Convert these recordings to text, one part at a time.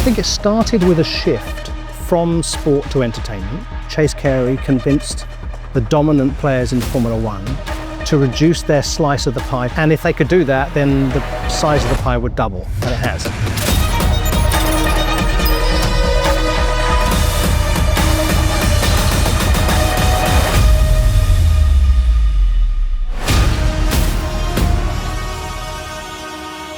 I think it started with a shift from sport to entertainment. Chase Carey convinced the dominant players in Formula One to reduce their slice of the pie. And if they could do that, then the size of the pie would double, and it has.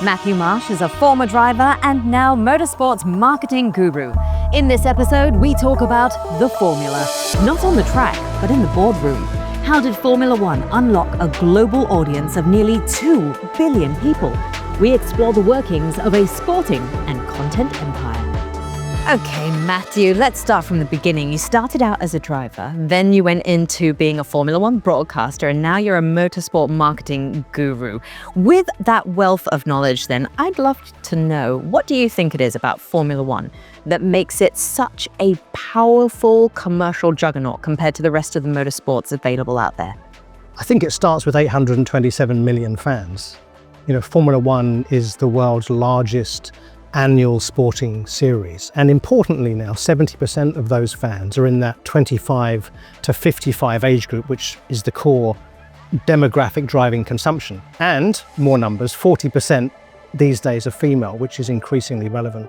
Matthew Marsh is a former driver and now motorsports marketing guru. In this episode, we talk about the formula, not on the track, but in the boardroom. How did Formula One unlock a global audience of nearly 2 billion people? We explore the workings of a sporting and content empire. Okay, Matthew, let's start from the beginning. You started out as a driver, then you went into being a Formula One broadcaster, and now you're a motorsport marketing guru. With that wealth of knowledge then, I'd love to know, what do you think it is about Formula One that makes it such a powerful commercial juggernaut compared to the rest of the motorsports available out there? I think it starts with 827 million fans. You know, Formula One is the world's largest annual sporting series. And importantly now, 70% of those fans are in that 25 to 55 age group, which is the core demographic driving consumption. And more numbers, 40% these days are female, which is increasingly relevant.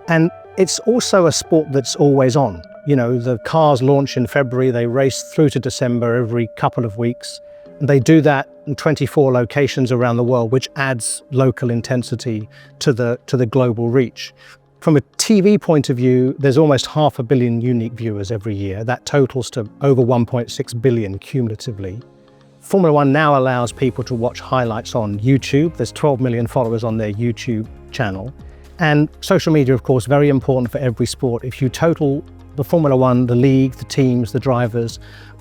And it's also a sport that's always on. You know, the cars launch in February, they race through to December every couple of weeks. And they do that in 24 locations around the world, which adds local intensity to the global reach. From a TV point of view, there's almost 500 million unique viewers every year. That totals to over 1.6 billion cumulatively. Formula One now allows people to watch highlights on YouTube. There's 12 million followers on their YouTube channel. And social media, of course, very important for every sport. If you total the Formula One, the league, the teams, the drivers,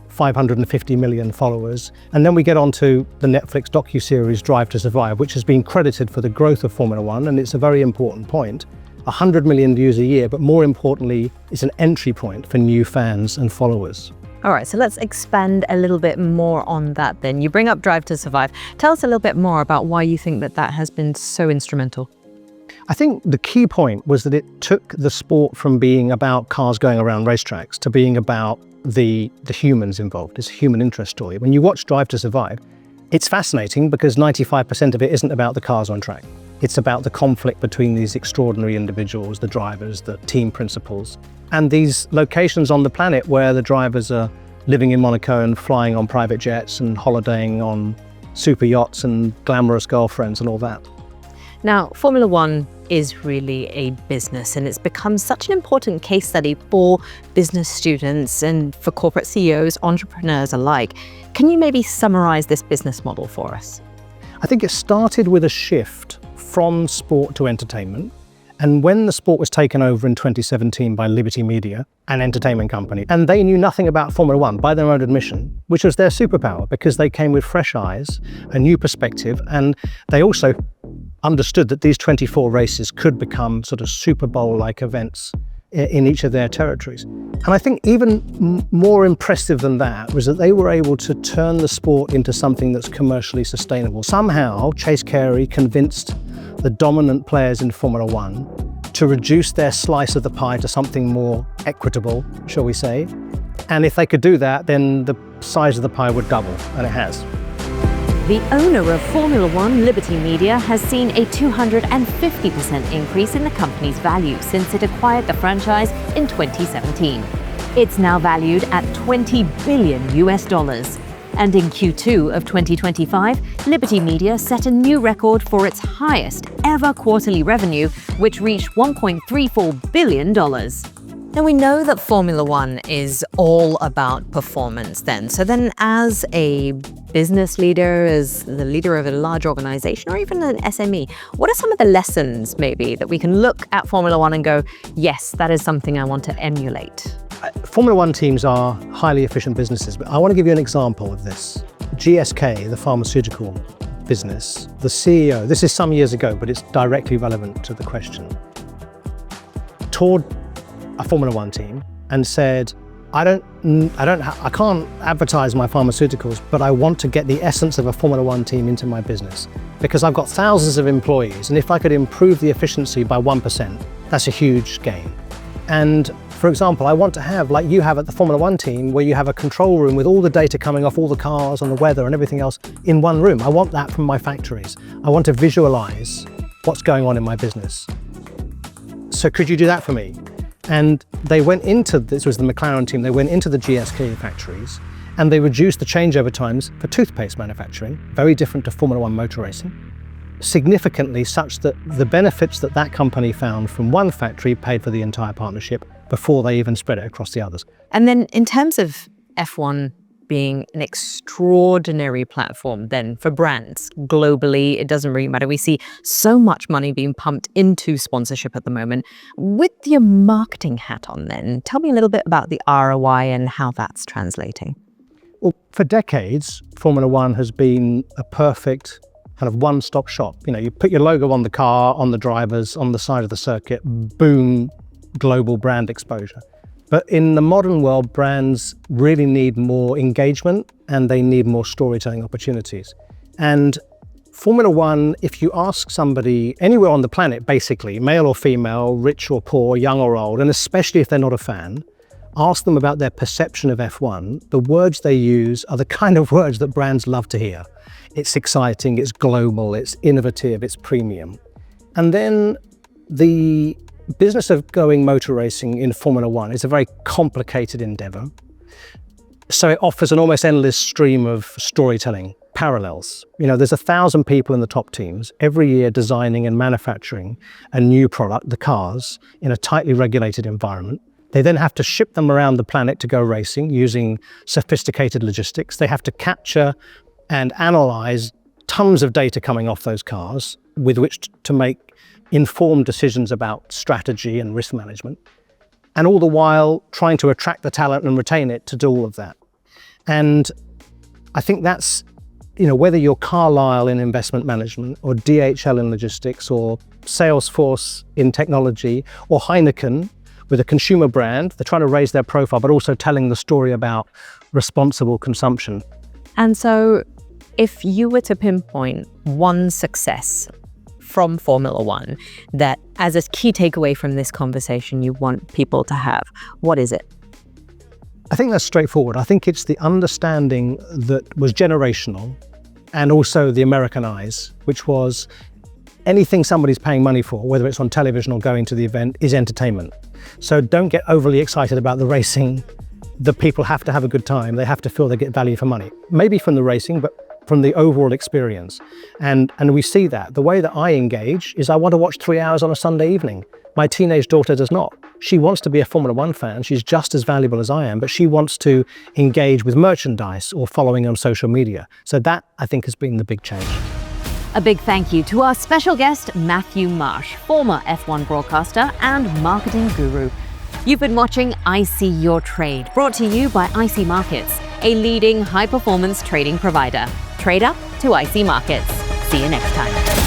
550 million followers. And then we get on to the Netflix docuseries Drive to Survive, which has been credited for the growth of Formula One, and it's a very important point. 100 million views a year, but more importantly, it's an entry point for new fans and followers. All right, so let's expand a little bit more on that then. You bring up Drive to Survive. Tell us a little bit more about why you think that has been so instrumental. I think the key point was that it took the sport from being about cars going around racetracks to being about the humans involved. It's a human interest story. When you watch Drive to Survive, it's fascinating because 95% of it isn't about the cars on track. It's about the conflict between these extraordinary individuals, the drivers, the team principals, and these locations on the planet where the drivers are living in Monaco and flying on private jets and holidaying on super yachts and glamorous girlfriends and all that. Now, Formula One is really a business, and it's become such an important case study for business students and for corporate CEOs, entrepreneurs alike. Can you maybe summarize this business model for us? I think it started with a shift from sport to entertainment. And when the sport was taken over in 2017 by Liberty Media, an entertainment company, and they knew nothing about Formula One by their own admission, which was their superpower because they came with fresh eyes, a new perspective, and they also understood that these 24 races could become sort of Super Bowl-like events in each of their territories. And I think even more impressive than that was that they were able to turn the sport into something that's commercially sustainable. Somehow, Chase Carey convinced the dominant players in Formula One to reduce their slice of the pie to something more equitable, shall we say. And if they could do that, then the size of the pie would double, and it has. The owner of Formula One, Liberty Media, has seen a 250% increase in the company's value since it acquired the franchise in 2017. It's now valued at $20 billion. And in Q2 of 2025, Liberty Media set a new record for its highest ever quarterly revenue, which reached $1.34 billion. Now, we know that Formula One is all about performance then. So then as a business leader, as the leader of a large organization, or even an SME, what are some of the lessons maybe that we can look at Formula One and go, yes, that is something I want to emulate? Formula One teams are highly efficient businesses, but I want to give you an example of this. GSK, the pharmaceutical business, the CEO, this is some years ago, but it's directly relevant to the question, toured a Formula One team and said, I can't advertise my pharmaceuticals, but I want to get the essence of a Formula One team into my business because I've got thousands of employees, and if I could improve the efficiency by 1%, That's a huge gain. And for example, I want to have, like you have at the Formula One team, where you have a control room with all the data coming off all the cars and the weather and everything else in one room. I want that from my factories. I want to visualize what's going on in my business. So could you do that for me? And they went into, this was the McLaren team, they went into the GSK factories and they reduced the changeover times for toothpaste manufacturing, very different to Formula One motor racing, significantly, such that the benefits that that company found from one factory paid for the entire partnership before they even spread it across the others. And then in terms of F1 being an extraordinary platform then for brands globally, it doesn't really matter. We see so much money being pumped into sponsorship at the moment. With your marketing hat on then, tell me a little bit about the ROI and how that's translating. Well, for decades, Formula One has been a perfect kind of one-stop shop. You know, you put your logo on the car, on the drivers, on the side of the circuit, boom, global brand exposure. But in the modern world, brands really need more engagement and they need more storytelling opportunities. And Formula One, if you ask somebody anywhere on the planet, basically, male or female, rich or poor, young or old, and especially if they're not a fan, ask them about their perception of F1, the words they use are the kind of words that brands love to hear. It's exciting, it's global, it's innovative, it's premium. And then the business of going motor racing in Formula One is a very complicated endeavor. So it offers an almost endless stream of storytelling parallels. You know, there's 1,000 people in the top teams every year designing and manufacturing a new product, the cars, in a tightly regulated environment. They then have to ship them around the planet to go racing using sophisticated logistics. They have to capture and analyze tons of data coming off those cars with which to make informed decisions about strategy and risk management, and all the while trying to attract the talent and retain it to do all of that. And I think that's, you know, whether you're Carlyle in investment management or DHL in logistics or Salesforce in technology or Heineken with a consumer brand, they're trying to raise their profile, but also telling the story about responsible consumption. And so if you were to pinpoint one success from Formula One that as a key takeaway from this conversation you want people to have, what is it? I think that's straightforward. I think it's the understanding that was generational and also the American eyes, which was anything somebody's paying money for, whether it's on television or going to the event, is entertainment. So don't get overly excited about the racing. The people have to have a good time. They have to feel they get value for money. Maybe from the racing, but from the overall experience. And we see that. The way that I engage is I want to watch 3 hours on a Sunday evening. My teenage daughter does not. She wants to be a Formula One fan. She's just as valuable as I am, but she wants to engage with merchandise or following on social media. So that, I think, has been the big change. A big thank you to our special guest, Matthew Marsh, former F1 broadcaster and marketing guru. You've been watching I See Your Trade, brought to you by IC Markets, a leading high-performance trading provider. Trade up to IC Markets. See you next time.